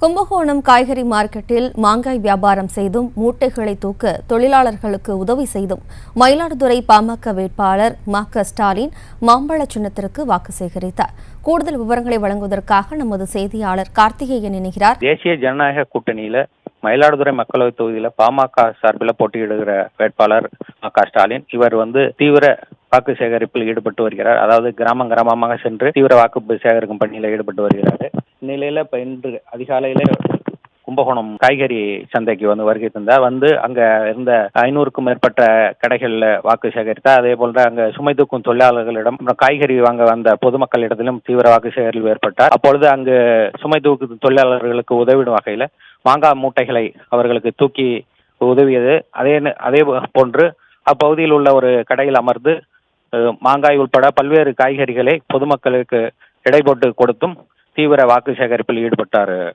கும்பகோணம் காய்கறி மார்க்கெட்டில் மாங்காய் வியாபாரம் செய்தும் மூட்டைகளை தூக்க தொழிலாளர்களுக்கு உதவி செய்தும் மயிலாடுதுறை பாமக வேட்பாளர் ஸ்டாலின் மாம்பழ சின்னத்திற்கு வாக்கு சேகரித்தார். கூடுதல் விவரங்களை வழங்குவதற்காக நமது செய்தியாளர் கார்த்திகேயன் இணைகிறார். தேசிய ஜனநாயக கூட்டணியில மயிலாடுதுறை மக்களவைத் தொகுதியில பாமக சார்பில் போட்டியிடுகிற வேட்பாளர் ஸ்டாலின் இவர் தீவிர வாக்கு சேகரிப்பில் ஈடுபட்டு வருகிறார். அதாவது கிராமமாக சென்று தீவிர வாக்கு சேகரிக்கும் பணியில் ஈடுபட்டு வருகிறார். இந்நிலையில இன்று அதிகாலையில கும்பகோணம் காய்கறி சந்தைக்கு வருகை தந்தார். அங்க இருந்த 500க்கும் மேற்பட்ட கடைகள்ல வாக்கு சேகரித்தார். அதே போல அங்க சுமை தூக்கும் தொழிலாளர்களிடம் காய்கறி வாங்க வந்த பொதுமக்களிடத்திலும் தீவிர வாக்கு சேகரிப்பில் ஏற்பட்டார். அப்பொழுது அங்கு சுமை தூக்கு தொழிலாளர்களுக்கு உதவிடும் வகையில மாங்காய் மூட்டைகளை அவர்களுக்கு தூக்கி உதவியது. அதே போன்று அப்பகுதியில் உள்ள ஒரு கடையில் அமர்ந்து மாங்காய் உட்பட பல்வேறு காய்கறிகளை பொதுமக்களுக்கு எடை போட்டு கொடுத்தும் தீவிர வாக்கு சேகரிப்பில் ஈடுபட்டார்.